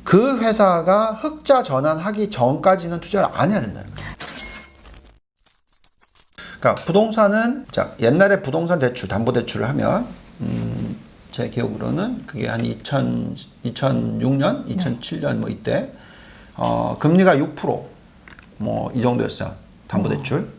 그 회사가 흑자 전환하기 전까지는 투자를 안 해야 된다는 거예요. 그러니까 부동산은 자 옛날에 부동산 대출, 담보대출을 하면 제 기억으로는 그게 한 2006년, 2007년 뭐 이때 금리가 6% 뭐 이 정도였어요. 담보대출.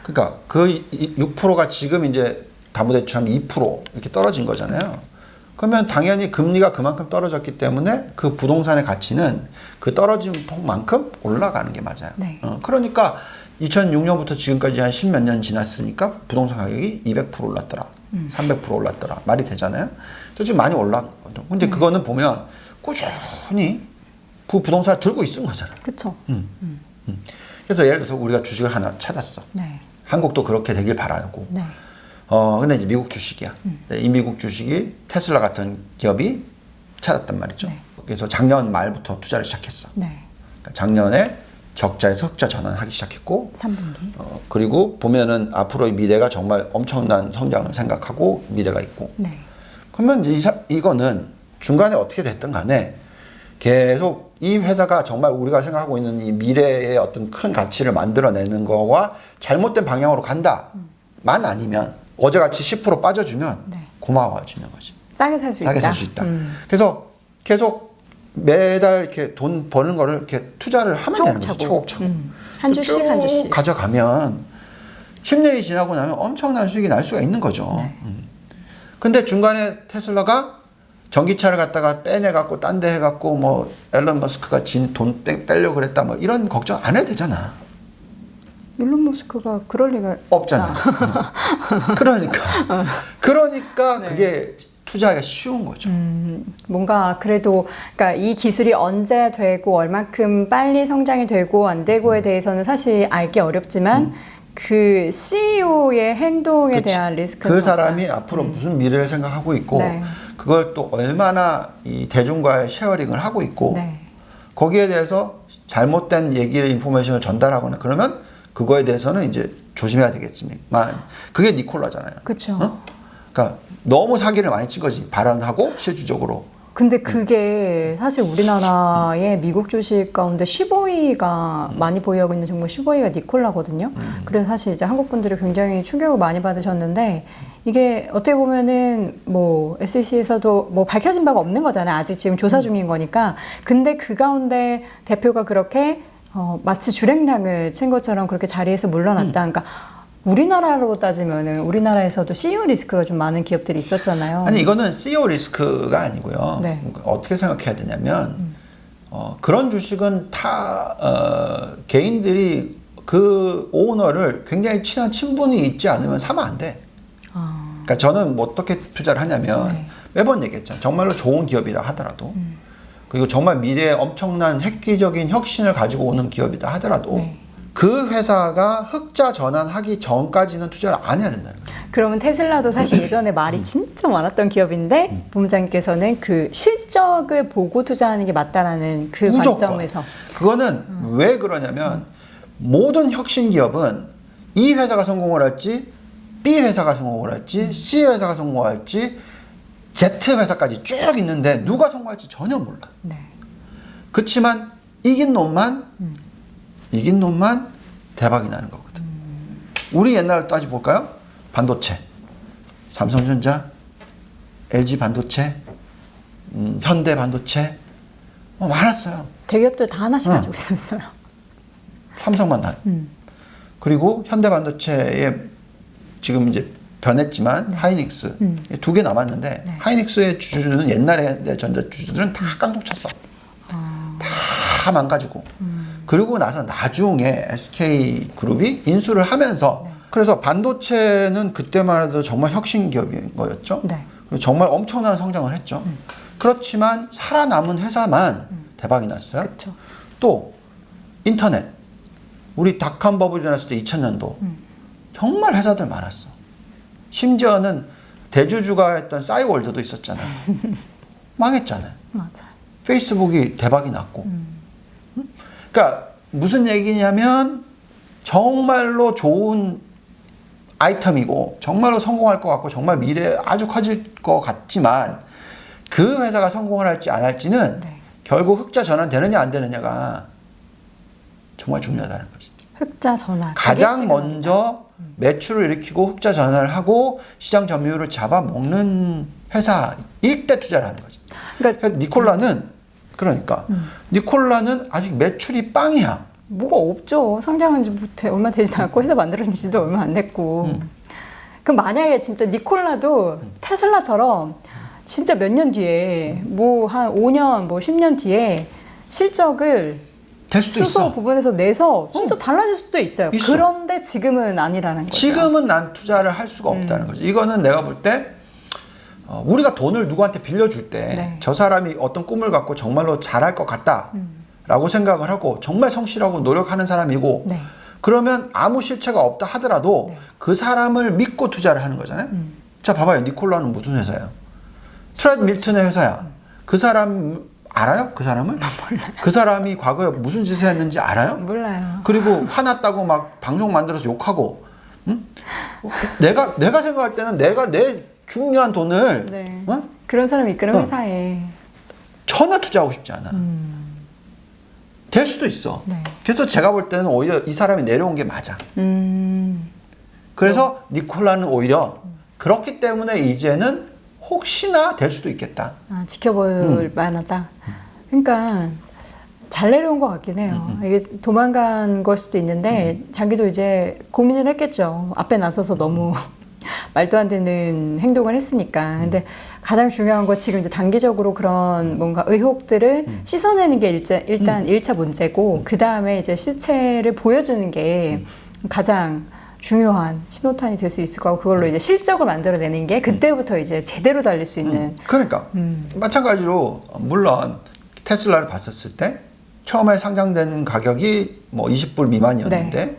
그러니까 그 6%가 지금 이제 담보대출 하면 2% 이렇게 떨어진 거잖아요. 그러면 당연히 금리가 그만큼 떨어졌기 때문에 그 부동산의 가치는 그 떨어진 폭만큼 올라가는 게 맞아요. 네. 그러니까 2006년부터 지금까지 한 10몇 년 지났으니까 부동산 가격이 200% 올랐더라. 300% 올랐더라. 말이 되잖아요. 저 지금 많이 올랐거든. 근데 그거는 보면 꾸준히 그 부동산을 들고 있은 거잖아요. 그렇죠. 그래서 예를 들어서 우리가 주식을 하나 찾았어. 네. 한국도 그렇게 되길 바라고. 네. 근데 이제 미국 주식이야. 이 미국 주식이 테슬라 같은 기업이 찾았단 말이죠. 네. 그래서 작년 말부터 투자를 시작했어. 네. 그러니까 작년에 적자에서 흑자 전환하기 시작했고, 3분기. 그리고 보면은 앞으로의 미래가 정말 엄청난 성장을 생각하고 미래가 있고. 네. 그러면 이제 이거는 중간에 어떻게 됐든 간에 계속 이 회사가 정말 우리가 생각하고 있는 이 미래의 어떤 큰 가치를 만들어내는 거와 잘못된 방향으로 간다만 아니면 어제같이 10% 빠져주면 네. 고마워지는 거지. 싸게 살 수 있다. 싸게 살 수 있다. 그래서 계속 매달 이렇게 돈 버는 거를 이렇게 투자를 하면 되는 거죠. 차곡차곡. 한 주씩 한 주씩. 가져가면 10년이 지나고 나면 엄청난 수익이 날 수가 있는 거죠. 네. 근데 중간에 테슬라가 전기차를 갖다가 빼내갖고 딴 데 해갖고 뭐 앨런 머스크가 돈 빼려고 그랬다 뭐 이런 걱정 안 해도 되잖아. 일론 머스크가 그럴 리가 없잖아. 그러니까 그게 투자하기가 쉬운 거죠. 뭔가 그래도 그러니까 이 기술이 언제 되고 얼만큼 빨리 성장이 되고 안 되고에 대해서는 사실 알기 어렵지만 그 CEO의 행동에 그치. 대한 리스크는 그 사람이 앞으로 무슨 미래를 생각하고 있고 네. 그걸 또 얼마나 이 대중과의 쉐어링을 하고 있고 네. 거기에 대해서 잘못된 얘기를 인포메이션을 전달하거나 그러면 그거에 대해서는 이제 조심해야 되겠지만 그게 니콜라잖아요. 그렇죠. 그러니까 너무 사기를 많이 친 거지. 발언하고 실질적으로. 근데 그게 사실 우리나라의 미국 주식 가운데 15위가 많이 보유하고 있는 종목 15위가 니콜라거든요. 그래서 사실 이제 한국 분들이 굉장히 충격을 많이 받으셨는데 이게 어떻게 보면은 뭐 SEC에서도 뭐 밝혀진 바가 없는 거잖아요. 아직 지금 조사 중인 거니까. 근데 그 가운데 대표가 그렇게 마치 주랭랑을 친 것처럼 그렇게 자리에서 물러났다. 그러니까 우리나라로 따지면은 우리나라에서도 CEO 리스크가 좀 많은 기업들이 있었잖아요. 아니 이거는 CEO 리스크가 아니고요. 네. 어떻게 생각해야 되냐면 그런 주식은 다 개인들이 그 오너를 굉장히 친한 친분이 있지 않으면 사면 안 돼. 그러니까 저는 뭐 어떻게 투자를 하냐면 네. 매번 얘기했잖아요. 정말로 좋은 기업이라 하더라도 그리고 정말 미래에 엄청난 획기적인 혁신을 가지고 오는 기업이다 하더라도 네. 그 회사가 흑자 전환하기 전까지는 투자를 안 해야 된다는 거예요. 그러면 테슬라도 사실 예전에 말이 진짜 많았던 기업인데 본부장님께서는 그 실적을 보고 투자하는 게 맞다라는 그 무조건. 관점에서 그거는 왜 그러냐면 모든 혁신 기업은 이 회사가 성공을 할지 B 회사가 성공을 할지 C 회사가 성공할지 Z 회사까지 쭉 있는데 누가 성공할지 전혀 몰라. 네. 그렇지만 이긴 놈만 대박이 나는 거거든. 우리 옛날 따지 볼까요? 반도체, 삼성전자, LG 반도체, 현대 반도체 많았어요. 대기업들 다 하나씩 가지고 있었어요. 삼성만 난. 그리고 현대 반도체에 지금 이제 변했지만 하이닉스 두 개 남았는데 네. 하이닉스의 주주는 옛날에 전자 주주들은 다 깡통 쳤어. 다 망가지고. 그리고 나서 나중에 SK그룹이 인수를 하면서 그래서 반도체는 그때만 해도 정말 혁신 기업인 거였죠. 네. 그리고 정말 엄청난 성장을 했죠. 그렇지만 살아남은 회사만 대박이 났어요. 그렇죠. 또 인터넷. 우리 닷컴 버블이 일어났을 때 2000년도 정말 회사들 많았어. 심지어는 대주주가 했던 싸이월드도 있었잖아요. 망했잖아요. 맞아요. 페이스북이 대박이 났고. 그러니까 무슨 얘기냐면 정말로 좋은 아이템이고 정말로 성공할 것 같고 정말 미래에 아주 커질 것 같지만 그 회사가 성공을 할지 안 할지는 네. 결국 흑자 전환 되느냐 안 되느냐가 정말 중요하다는 거지. 흑자 전환. 가장 먼저 매출을 일으키고 흑자 전환을 하고 시장 점유율을 잡아먹는 회사일 때 투자를 하는 거지. 그러니까 니콜라는 그러니까 니콜라는 아직 매출이 빵이야. 뭐가 없죠. 상장한 지 얼마 되지도 않고 회사 만들어진 지도 얼마 안 됐고. 그럼 만약에 진짜 니콜라도 테슬라처럼 진짜 몇 년 뒤에 뭐 한 5년 뭐 10년 뒤에 실적을 될 수도 수소 있어. 부분에서 내서 진짜 달라질 수도 있어요. 있어. 그런데 지금은 아니라는 거죠. 지금은 난 투자를 할 수가 없다는 거죠. 이거는 내가 볼 때 우리가 돈을 누구한테 빌려줄 때 저 네. 사람이 어떤 꿈을 갖고 정말로 잘할 것 같다라고 생각을 하고 정말 성실하고 노력하는 사람이고 네. 그러면 아무 실체가 없다 하더라도 네. 그 사람을 믿고 투자를 하는 거잖아요. 자, 봐봐요. 니콜라는 무슨 회사예요? 트레드 밀튼의 회사야. 그 사람 알아요? 그 사람을? 몰라요. 그 사람이 과거에 무슨 짓을 했는지 알아요? 몰라요. 그리고 화났다고 막 방송 만들어서 욕하고, 응? 내가 생각할 때는 내가 내 중요한 돈을 네. 어? 그런 사람이 이끄는 회사에 전혀 투자하고 싶지 않아. 될 수도 있어. 네. 그래서 제가 볼 때는 오히려 이 사람이 내려온 게 맞아. 그래서 니콜라는 오히려 그렇기 때문에 이제는 혹시나 될 수도 있겠다. 지켜볼 만하다. 그러니까 잘 내려온 것 같긴 해요. 이게 도망간 걸 수도 있는데 자기도 이제 고민을 했겠죠. 앞에 나서서 너무 말도 안 되는 행동을 했으니까. 근데 가장 중요한 건 지금 이제 단기적으로 그런 뭔가 의혹들을 씻어내는 게 일단 1차 문제고, 그 다음에 이제 실체를 보여주는 게 가장 중요한 신호탄이 될 수 있을 거고, 그걸로 이제 실적을 만들어내는 게 그때부터 이제 제대로 달릴 수 있는. 그러니까 마찬가지로 물론 테슬라를 봤었을 때 처음에 상장된 가격이 뭐 20불 미만이었는데 네.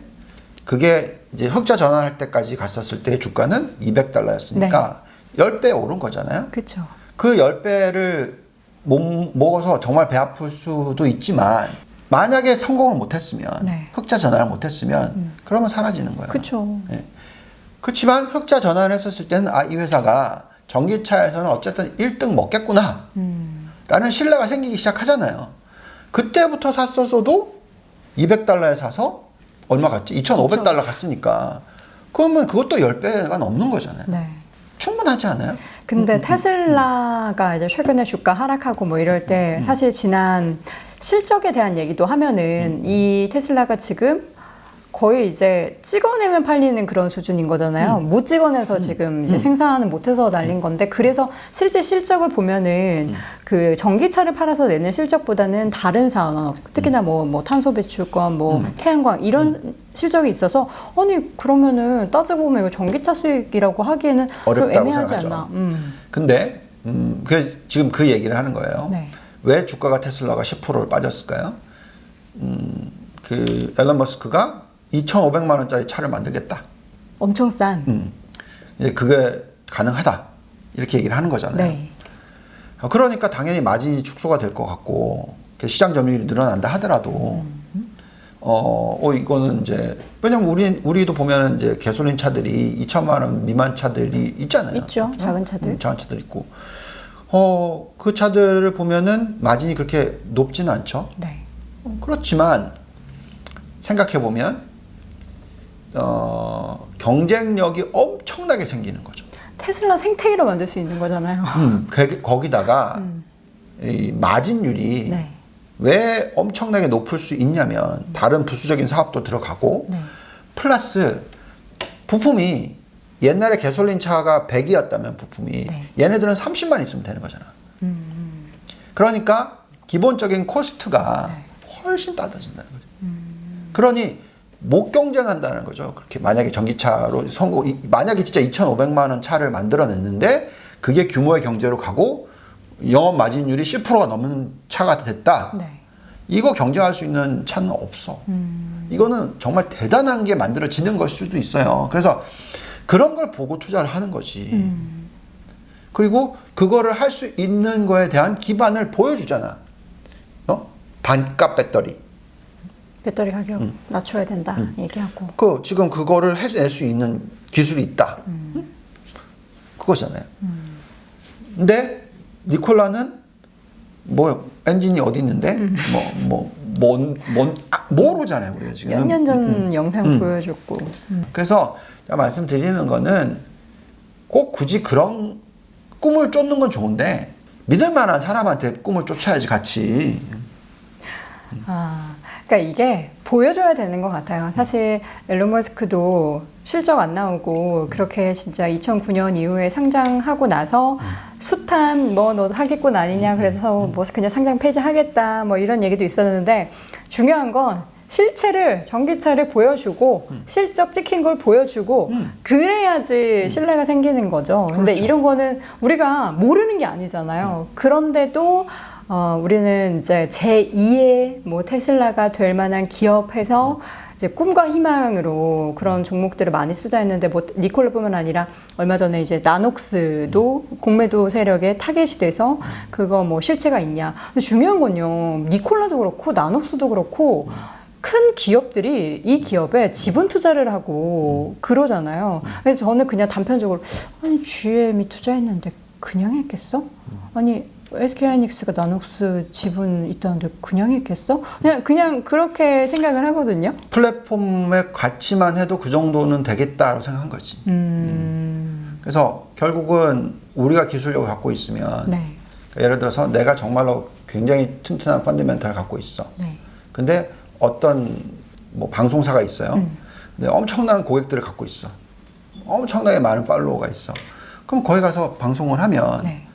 그게 이제 흑자 전환할 때까지 갔었을 때 주가는 200달러였으니까 10배 오른 거잖아요. 그렇죠. 그 10배를 못 먹어서 정말 배 아플 수도 있지만 만약에 성공을 못했으면 네. 흑자 전환을 못했으면 그러면 사라지는 거예요. 그렇죠. 예. 그렇지만 흑자 전환을 했었을 때는 이 회사가 전기차에서는 어쨌든 1등 먹겠구나 라는 신뢰가 생기기 시작하잖아요. 그때부터 샀었어도 200달러에 사서 얼마 갔지? 2,500달러 갔으니까 그러면 그것도 10배가 넘는 거잖아요. 네. 충분하지 않아요? 근데 테슬라가 이제 최근에 주가 하락하고 뭐 이럴 때 사실 지난 실적에 대한 얘기도 하면은 이 테슬라가 지금 거의 이제 찍어내면 팔리는 그런 수준인 거잖아요. 못 찍어내서 지금 이제 생산을 못해서 날린 건데, 그래서 실제 실적을 보면은 그 전기차를 팔아서 내는 실적보다는 다른 산업, 특히나 뭐 탄소 배출권, 뭐 태양광 이런 실적이 있어서, 아니 그러면은 따지고 보면 이거 전기차 수익이라고 하기에는 좀 어렵다고 애매하지 생각하죠. 않나. 근데 지금 그 얘기를 하는 거예요. 네. 왜 주가가 테슬라가 10%를 빠졌을까요? 그 앨런 머스크가 2,500만 원짜리 차를 만들겠다. 엄청 싼. 이제 그게 가능하다. 이렇게 얘기를 하는 거잖아요. 네. 그러니까 당연히 마진이 축소가 될 것 같고 시장 점유율이 늘어난다 하더라도 이거는 이제 왜냐면 우리도 보면은 이제 가솔린 차들이 2천만 원 미만 차들이 있잖아요. 있죠. 작은 차들. 작은 차들 있고 그 차들을 보면은 마진이 그렇게 높지는 않죠. 네. 그렇지만 생각해 보면 경쟁력이 엄청나게 생기는 거죠. 테슬라 생태계로 만들 수 있는 거잖아요. 거기다가 이 마진율이 네. 왜 엄청나게 높을 수 있냐면 다른 부수적인 사업도 들어가고 네. 플러스 부품이 옛날에 가솔린 차가 100이었다면 부품이 네. 얘네들은 30만 있으면 되는 거잖아. 그러니까 기본적인 코스트가 네. 훨씬 낮아진다는 거죠. 그러니 못 경쟁한다는 거죠. 그렇게 만약에 전기차로 만약에 진짜 2,500만 원 차를 만들어냈는데 그게 규모의 경제로 가고 영업 마진율이 10%가 넘는 차가 됐다. 네. 이거 경쟁할 수 있는 차는 없어. 이거는 정말 대단한 게 만들어지는 걸 수도 있어요. 그래서 그런 걸 보고 투자를 하는 거지. 그리고 그거를 할 수 있는 거에 대한 기반을 보여주잖아. 반값 배터리. 배터리 가격 낮춰야 된다 얘기하고. 지금 그거를 해낼 수 있는 기술이 있다. 그거잖아요. 근데 니콜라는 뭐 엔진이 어디 있는데 모르잖아요 우리가 지금. 몇 년 전 영상 보여줬고. 그래서 제가 말씀드리는 거는 꼭 굳이 그런 꿈을 쫓는 건 좋은데 믿을 만한 사람한테 꿈을 쫓아야지 같이. 그러니까 이게 보여줘야 되는 것 같아요. 사실 앨런 머스크도 실적 안 나오고 그렇게 진짜 2009년 이후에 상장하고 나서 숱한 뭐 너도 하겠군 아니냐 그래서 뭐 그냥 상장 폐지하겠다 뭐 이런 얘기도 있었는데 중요한 건 실체를 전기차를 보여주고 실적 찍힌 걸 보여주고 그래야지 신뢰가 생기는 거죠. 근데 그렇죠. 이런 거는 우리가 모르는 게 아니잖아요. 그런데도 우리는 이제 제2의 뭐 테슬라가 될 만한 기업해서 이제 꿈과 희망으로 그런 종목들을 많이 투자했는데 뭐 니콜라뿐만 아니라 얼마 전에 이제 나녹스도 공매도 세력에 타겟이 돼서 그거 뭐 실체가 있냐. 근데 중요한 건요. 니콜라도 그렇고 나녹스도 그렇고 큰 기업들이 이 기업에 지분 투자를 하고 그러잖아요. 그래서 저는 그냥 단편적으로 아니 GM이 투자했는데 그냥 했겠어? 아니 SK하이닉스가 나녹스 지분 있다는데 그냥 했겠어? 그냥 그렇게 생각을 하거든요. 플랫폼의 가치만 해도 그 정도는 되겠다고 생각한 거지. 그래서 결국은 우리가 기술력을 갖고 있으면 네. 그러니까 예를 들어서 내가 정말로 굉장히 튼튼한 펀더멘탈을 갖고 있어. 네. 근데 어떤 뭐 방송사가 있어요. 근데 엄청난 고객들을 갖고 있어. 엄청나게 많은 팔로워가 있어. 그럼 거기 가서 방송을 하면 네.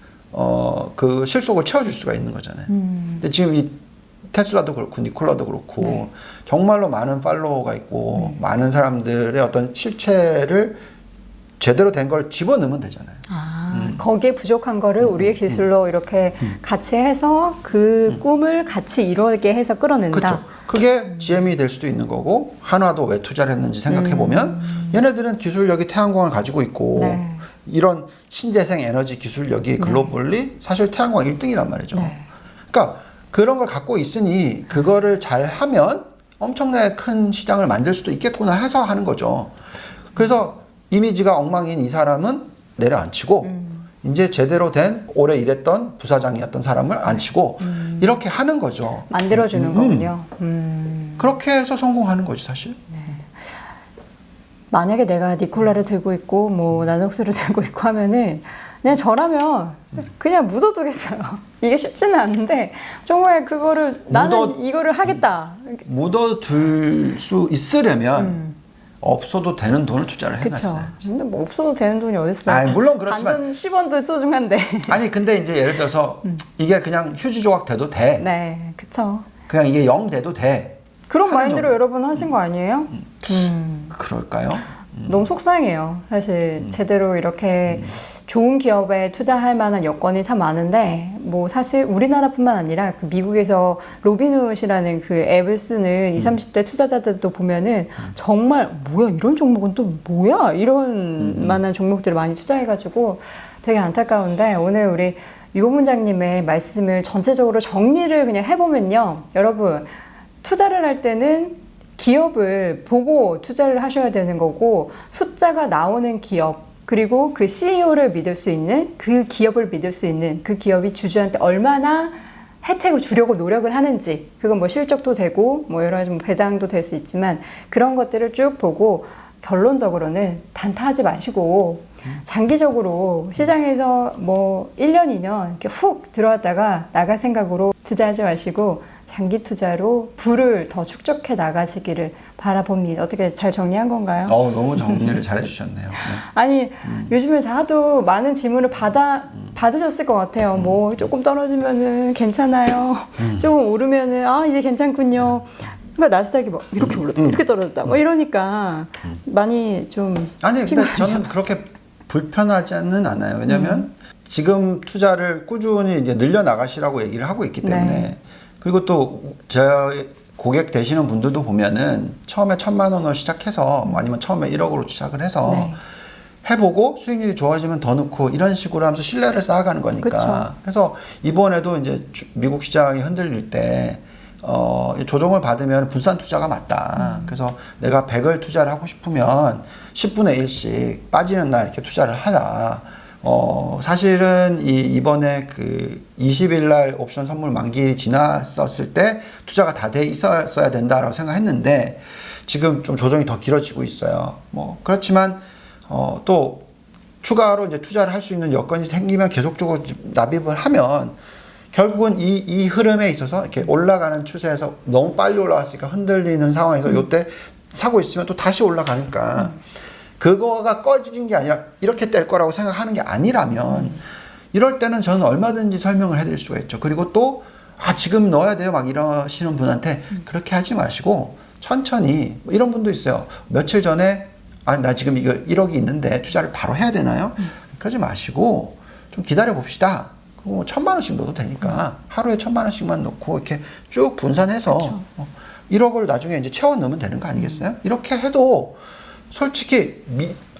그 실속을 채워줄 수가 있는 거잖아요. 근데 지금 이 테슬라도 그렇고 니콜라도 그렇고 네. 정말로 많은 팔로워가 있고 많은 사람들의 어떤 실체를 제대로 된 걸 집어넣으면 되잖아요. 거기에 부족한 거를 우리의 기술로 이렇게 같이 해서 그 꿈을 같이 이루게 해서 끌어낸다. 그렇죠. 그게 GM이 될 수도 있는 거고 한화도 왜 투자를 했는지 생각해 보면 얘네들은 기술력이 태양광을 가지고 있고 네. 이런 신재생 에너지 기술력이 글로벌리 사실 태양광 1등이란 말이죠. 네. 그러니까 그런 걸 갖고 있으니 그거를 잘 하면 엄청나게 큰 시장을 만들 수도 있겠구나 해서 하는 거죠. 그래서 이미지가 엉망인 이 사람은 내려앉히고 이제 제대로 된 오래 일했던 부사장이었던 사람을 앉히고 이렇게 하는 거죠. 만들어주는 거군요. 그렇게 해서 성공하는 거지 사실. 만약에 내가 니콜라를 들고 있고 뭐 나녹스를 들고 있고 하면은 그냥 저라면 그냥 묻어두겠어요. 이게 쉽지는 않은데 정말 그거를 나는 이거를 하겠다. 묻어둘 수 있으려면 없어도 되는 돈을 투자를 그렇죠. 해놨어요. 근데 뭐 없어도 되는 돈이 어딨어요. 아니, 물론 그렇지만 단돈 10원도 소중한데. 아니 근데 이제 예를 들어서 이게 그냥 휴지 조각 돼도 돼. 네, 그렇죠. 그냥 이게 0 돼도 돼. 그런 하는 마인드로 정도. 여러분 하신 거 아니에요? 그럴까요? 너무 속상해요. 사실 제대로 이렇게 좋은 기업에 투자할 만한 여건이 참 많은데 뭐 사실 우리나라뿐만 아니라 그 미국에서 로빈훗이라는 그 앱을 쓰는 20, 30대 투자자들도 보면은 정말 뭐야 이런 종목은 또 뭐야 이런 만한 종목들을 많이 투자해가지고 되게 안타까운데 오늘 우리 유복 문장님의 말씀을 전체적으로 정리를 그냥 해보면요. 여러분 투자를 할 때는 기업을 보고 투자를 하셔야 되는 거고 숫자가 나오는 기업 그리고 그 CEO를 믿을 수 있는 그 기업을 믿을 수 있는 그 기업이 주주한테 얼마나 혜택을 주려고 노력을 하는지 그건 뭐 실적도 되고 뭐 여러 가지 뭐 배당도 될 수 있지만 그런 것들을 쭉 보고 결론적으로는 단타하지 마시고 장기적으로 시장에서 뭐 1년, 2년 이렇게 훅 들어왔다가 나갈 생각으로 투자하지 마시고 장기 투자로 부를 더 축적해 나가시기를 바라봅니다. 어떻게 잘 정리한 건가요? 너무 정리를 잘 해주셨네요. 네. 아니 요즘에 하도 많은 질문을 받으셨을 것 같아요. 뭐 조금 떨어지면은 괜찮아요. 조금 오르면은 이제 괜찮군요. 그러니까 나스닥이 뭐 이렇게 올랐다, 이렇게 떨어졌다, 뭐 이러니까 많이 좀 아니 근데 저는 그렇게 불편하지는 않아요. 왜냐하면 지금 투자를 꾸준히 이제 늘려 나가시라고 얘기를 하고 있기 때문에. 네. 그리고 또 제 고객 되시는 분들도 보면은 처음에 1,000만 원으로 시작해서 뭐 아니면 처음에 1억으로 시작을 해서 네. 해보고 수익률이 좋아지면 더 넣고 이런 식으로 하면서 신뢰를 쌓아가는 거니까. 그쵸. 그래서 이번에도 이제 미국 시장이 흔들릴 때 조정을 받으면 분산 투자가 맞다. 그래서 내가 100을 투자를 하고 싶으면 10분의 1씩 빠지는 날 이렇게 투자를 하라. 사실은 이번에 그 20일 날 옵션 선물 만기 지났었을 때 투자가 다 돼 있었어야 된다라고 생각했는데 지금 좀 조정이 더 길어지고 있어요. 뭐 그렇지만 또 추가로 이제 투자를 할 수 있는 여건이 생기면 계속적으로 납입을 하면 결국은 이 흐름에 있어서 이렇게 올라가는 추세에서 너무 빨리 올라왔으니까 흔들리는 상황에서 요때 사고 있으면 또 다시 올라가니까 그거가 꺼진 게 아니라 이렇게 될 거라고 생각하는 게 아니라면 이럴 때는 저는 얼마든지 설명을 해드릴 수가 있죠. 그리고 또 지금 넣어야 돼요 막 이러시는 분한테 그렇게 하지 마시고 천천히 뭐 이런 분도 있어요. 며칠 전에 나 지금 이거 1억이 있는데 투자를 바로 해야 되나요? 그러지 마시고 좀 기다려 봅시다. 뭐 1,000만 원씩 넣어도 되니까 하루에 1,000만 원씩만 넣고 이렇게 쭉 분산해서 1억을 나중에 이제 채워 넣으면 되는 거 아니겠어요? 이렇게 해도 솔직히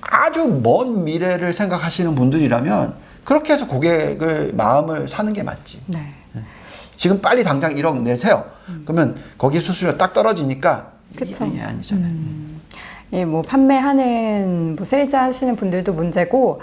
아주 먼 미래를 생각하시는 분들이라면 그렇게 해서 고객을 마음을 사는 게 맞지. 네. 지금 빨리 당장 1억 내세요. 그러면 거기 수수료 딱 떨어지니까 이게 아니잖아요. 예, 뭐 판매하는 뭐 세일즈 하시는 분들도 문제고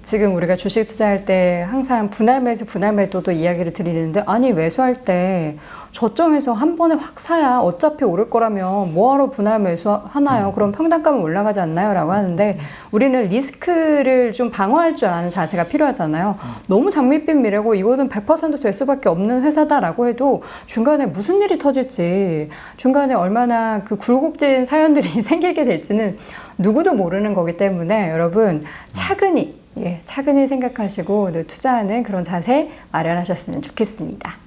지금 우리가 주식 투자할 때 항상 분할 매수, 분할 매도도 이야기를 드리는데 아니 매수할 때 저점에서 한 번에 확 사야 어차피 오를 거라면 뭐하러 분할 매수 하나요? 그럼 평단가는 올라가지 않나요? 라고 하는데 우리는 리스크를 좀 방어할 줄 아는 자세가 필요하잖아요. 너무 장밋빛 미래고 이거는 100% 될 수밖에 없는 회사다라고 해도 중간에 무슨 일이 터질지 중간에 얼마나 그 굴곡진 사연들이 생기게 될지는 누구도 모르는 거기 때문에 여러분 차근히 생각하시고 투자하는 그런 자세 마련하셨으면 좋겠습니다.